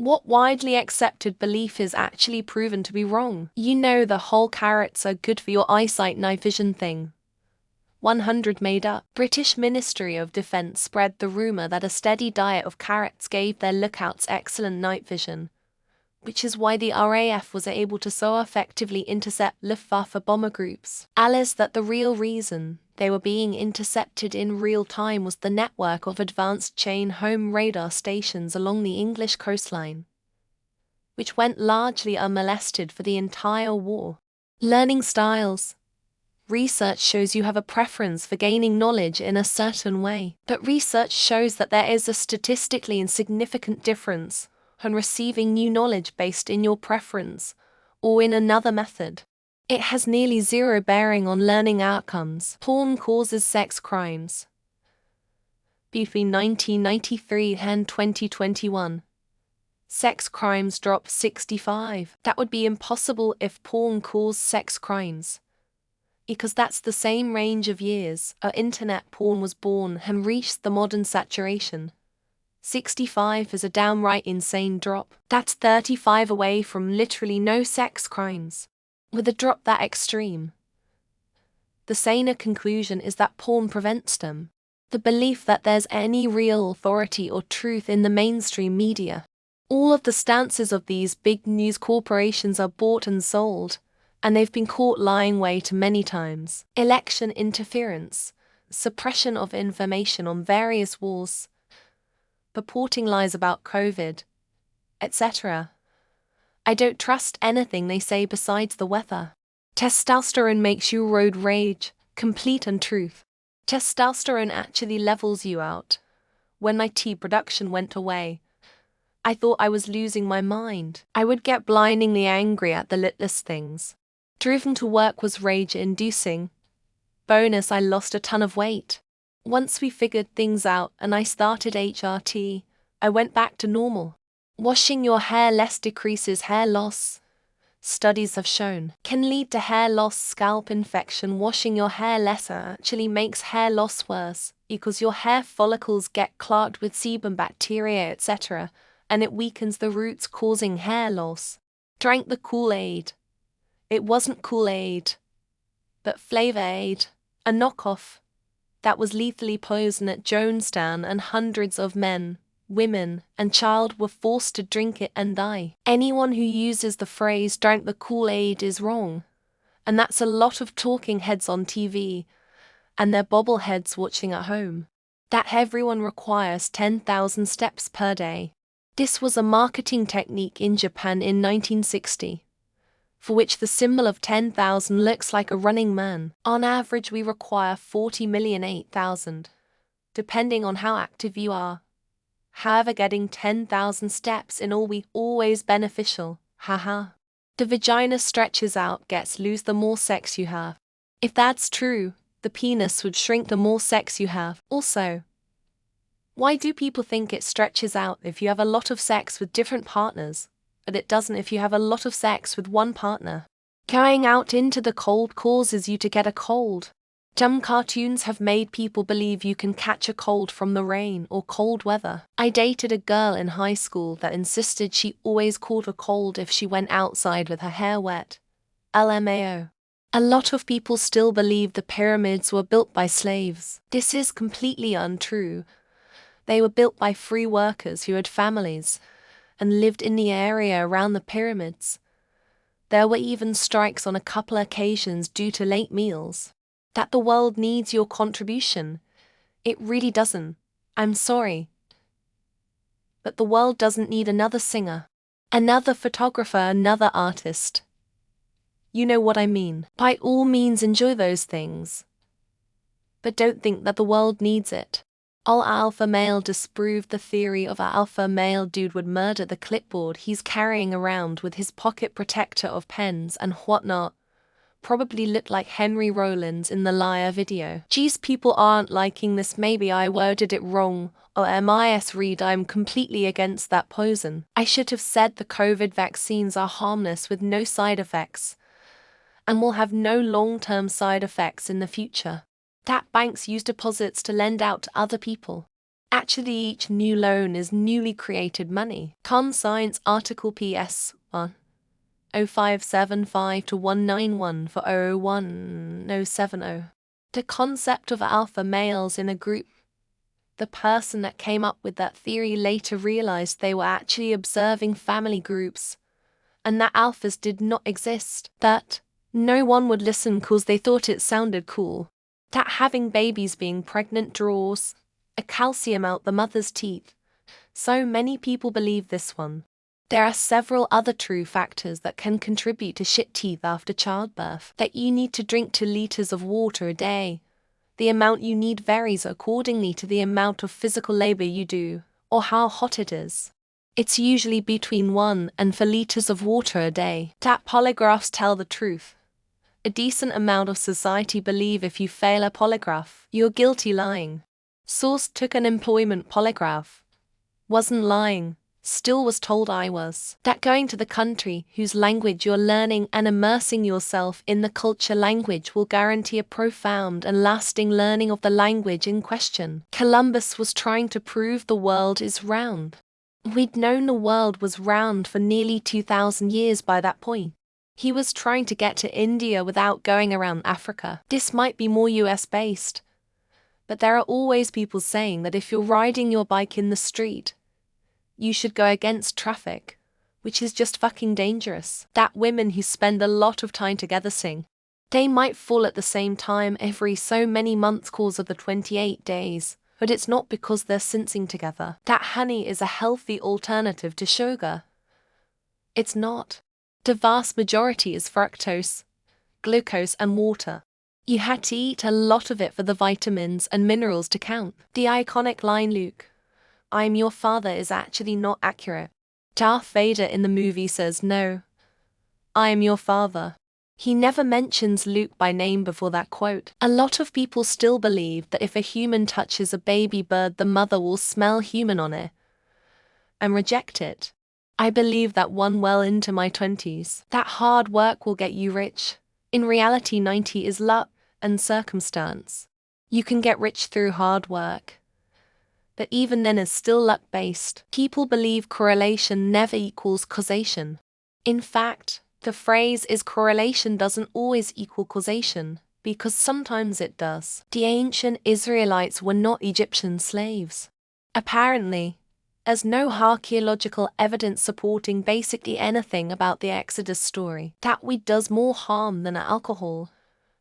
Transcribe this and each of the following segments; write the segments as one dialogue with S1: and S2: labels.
S1: What widely accepted belief is actually proven to be wrong? You know, the whole carrots are good for your eyesight night vision thing. 100 made up. British Ministry of Defence spread the rumour that a steady diet of carrots gave their lookouts excellent night vision, which is why the RAF was able to so effectively intercept Luftwaffe bomber groups. Alice, that the real reason they were being intercepted in real time was the network of advanced chain home radar stations along the English coastline, which went largely unmolested for the entire war. Learning styles. Research shows you have a preference for gaining knowledge in a certain way, but research shows that there is a statistically insignificant difference on receiving new knowledge based in your preference or in another method. It has nearly zero bearing on learning outcomes. Porn causes sex crimes. Between 1993 and 2021, sex crimes dropped 65. That would be impossible if porn caused sex crimes, because that's the same range of years internet porn was born and reached the modern saturation. 65 is a downright insane drop. That's 35 away from literally no sex crimes. With a drop that extreme, the saner conclusion is that porn prevents them. The belief that there's any real authority or truth in the mainstream media. All of the stances of these big news corporations are bought and sold, and they've been caught lying way too many times. Election interference, suppression of information on various wars, purporting lies about COVID, etc. I don't trust anything they say besides the weather. Testosterone makes you road rage, complete untruth. Testosterone actually levels you out. When my tea production went away, I thought I was losing my mind. I would get blindingly angry at the littlest things. Driven to work was rage-inducing. Bonus, I lost a ton of weight. Once we figured things out and I started HRT, I went back to normal. Washing your hair less decreases hair loss. Studies have shown can lead to hair loss, scalp infection. Washing your hair less actually makes hair loss worse because your hair follicles get clogged with sebum bacteria, etc., and it weakens the roots, causing hair loss. Drank the Kool-Aid. It wasn't Kool-Aid, but Flavor Aid, a knockoff that was lethally poisoned at Jonestown, and hundreds of men, women, and child were forced to drink it and die. Anyone who uses the phrase "drank the Kool-Aid" is wrong, and that's a lot of talking heads on TV and their bobbleheads watching at home. That everyone requires 10,000 steps per day. This was a marketing technique in Japan in 1960, for which the symbol of 10,000 looks like a running man. On average, we require 40,008,000, depending on how active you are. However, getting 10,000 steps in all week always beneficial, haha. The vagina stretches out, gets loose the more sex you have. If that's true, the penis would shrink the more sex you have. Also, why do people think it stretches out if you have a lot of sex with different partners, but it doesn't if you have a lot of sex with one partner? Going out into the cold causes you to get a cold. Dumb cartoons have made people believe you can catch a cold from the rain or cold weather. I dated a girl in high school that insisted she always caught a cold if she went outside with her hair wet. LMAO. A lot of people still believe the pyramids were built by slaves. This is completely untrue. They were built by free workers who had families and lived in the area around the pyramids. There were even strikes on a couple occasions due to late meals. That the world needs your contribution. It really doesn't. I'm sorry. But the world doesn't need another singer, another photographer, another artist. You know what I mean. By all means, enjoy those things, but don't think that the world needs it. All alpha male disproved the theory of an alpha male dude would murder the clipboard he's carrying around with his pocket protector of pens and whatnot. Probably looked like Henry Rollins in the Liar video. Geez, people aren't liking this. Maybe I worded it wrong. Or MIS read, I'm completely against that poison. I should have said the COVID vaccines are harmless with no side effects and will have no long-term side effects in the future. That banks use deposits to lend out to other people. Actually, each new loan is newly created money. Conscience Article PS 1. 0575 to 191 for 001070. The concept of alpha males in a group. The person that came up with that theory later realized they were actually observing family groups, and that alphas did not exist, that no one would listen because they thought it sounded cool, that having babies being pregnant draws a calcium out the mother's teeth. So many people believe this one. There are several other true factors that can contribute to shit teeth after childbirth. That you need to drink 2 liters of water a day. The amount you need varies accordingly to the amount of physical labor you do, or how hot it is. It's usually between 1 and 4 liters of water a day. That polygraphs tell the truth. A decent amount of society believe if you fail a polygraph, you're guilty lying. Source took an employment polygraph. Wasn't lying. Still was told I was. That going to the country whose language you're learning and immersing yourself in the culture language will guarantee a profound and lasting learning of the language in question. Columbus was trying to prove the world is round. We'd known the world was round for nearly 2,000 years by that point. He was trying to get to India without going around Africa. This might be more US based, but there are always people saying that if you're riding your bike in the street, you should go against traffic, which is just fucking dangerous. That women who spend a lot of time together sing. They might fall at the same time every so many months cause of the 28 days, but it's not because they're sensing together. That honey is a healthy alternative to sugar. It's not. The vast majority is fructose, glucose and water. You had to eat a lot of it for the vitamins and minerals to count. The iconic line Luke, I'm your father is actually not accurate. Darth Vader in the movie says no, I am your father. He never mentions Luke by name before that quote. A lot of people still believe that if a human touches a baby bird the mother will smell human on it and reject it. I believe that one well into my 20s. That hard work will get you rich. In reality 90 is luck and circumstance. You can get rich through hard work, but even then is still luck-based. People believe correlation never equals causation. In fact, the phrase is correlation doesn't always equal causation, because sometimes it does. The ancient Israelites were not Egyptian slaves. Apparently, there's no archaeological evidence supporting basically anything about the Exodus story. That weed does more harm than alcohol.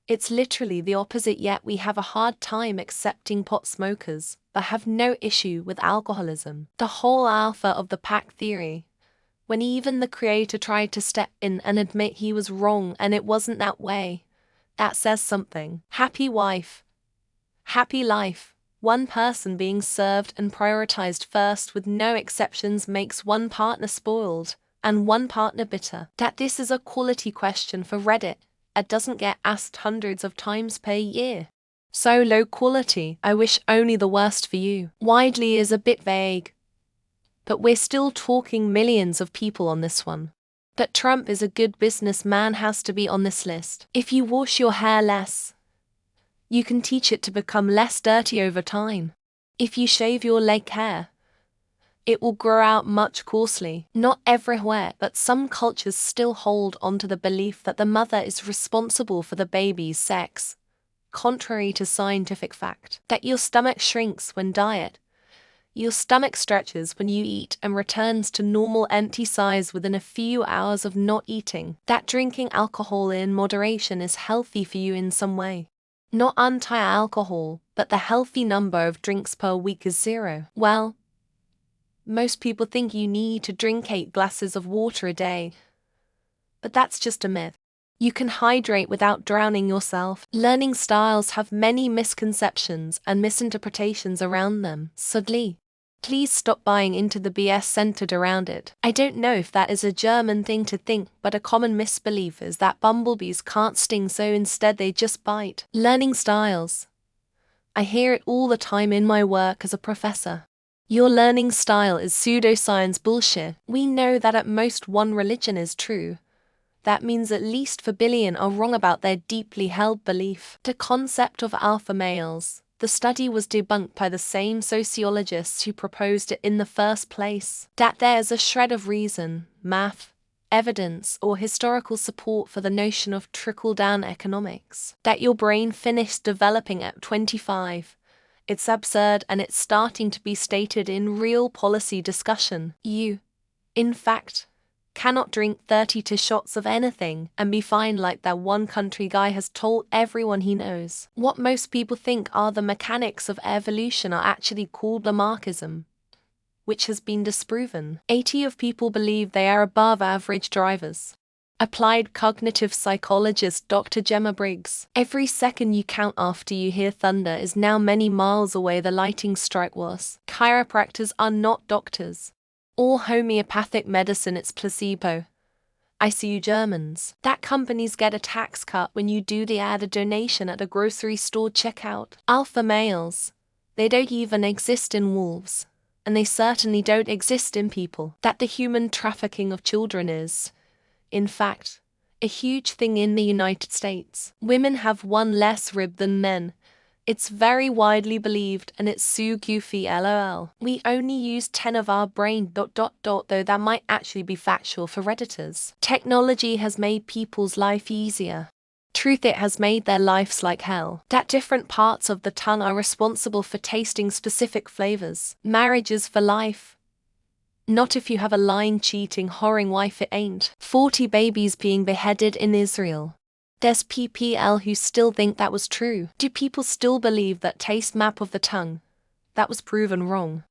S1: It's literally the opposite, yet we have a hard time accepting pot smokers, but have no issue with alcoholism. The whole alpha of the pack theory. When even the creator tried to step in and admit he was wrong and it wasn't that way. That says something. Happy wife. Happy life. One person being served and prioritized first with no exceptions makes one partner spoiled and one partner bitter. That this is a quality question for Reddit. It doesn't get asked hundreds of times per year. So low quality, I wish only the worst for you. Widely is a bit vague, but we're still talking millions of people on this one. That Trump is a good businessman has to be on this list. If you wash your hair less, you can teach it to become less dirty over time. If you shave your leg hair, it will grow out much coarsely. Not everywhere, but some cultures still hold on to the belief that the mother is responsible for the baby's sex, contrary to scientific fact. That your stomach shrinks when diet. Your stomach stretches when you eat and returns to normal empty size within a few hours of not eating. That drinking alcohol in moderation is healthy for you in some way. Not anti-alcohol, but the healthy number of drinks per week is 0. Well, most people think you need to drink 8 glasses of water a day, but that's just a myth. You can hydrate without drowning yourself. Learning styles have many misconceptions and misinterpretations around them. Sadly, please stop buying into the BS centered around it. I don't know if that is a German thing to think, but a common misbelief is that bumblebees can't sting, so instead they just bite. Learning styles. I hear it all the time in my work as a professor. Your learning style is pseudoscience bullshit. We know that at most one religion is true. That means at least 4 billion are wrong about their deeply held belief. The concept of alpha males. The study was debunked by the same sociologists who proposed it in the first place. That there's a shred of reason, math, evidence, or historical support for the notion of trickle-down economics. That your brain finished developing at 25. It's absurd, and it's starting to be stated in real policy discussion. You, in fact, cannot drink 32 shots of anything and be fine like that one country guy has told everyone he knows. What most people think are the mechanics of evolution are actually called Lamarckism, which has been disproven. 80% of people believe they are above average drivers. Applied cognitive psychologist Dr. Gemma Briggs. Every second you count after you hear thunder is now many miles away the lightning strike was. Chiropractors are not doctors. All homeopathic medicine is placebo. I see you Germans. That companies get a tax cut when you do the add a donation at a grocery store checkout. Alpha males. They don't even exist in wolves. And they certainly don't exist in people. That the human trafficking of children is, in fact, a huge thing in the United States. Women have one less rib than men. It's very widely believed, and it's so goofy lol. We only use 10 of our brain ... though that might actually be factual for Redditors. Technology has made people's life easier. Truth, it has made their lives like hell. That different parts of the tongue are responsible for tasting specific flavors. Marriage is for life. Not if you have a lying, cheating, whoring wife, it ain't. 40 babies being beheaded in Israel. There's PPL who still think that was true. Do people still believe that taste map of the tongue? That was proven wrong.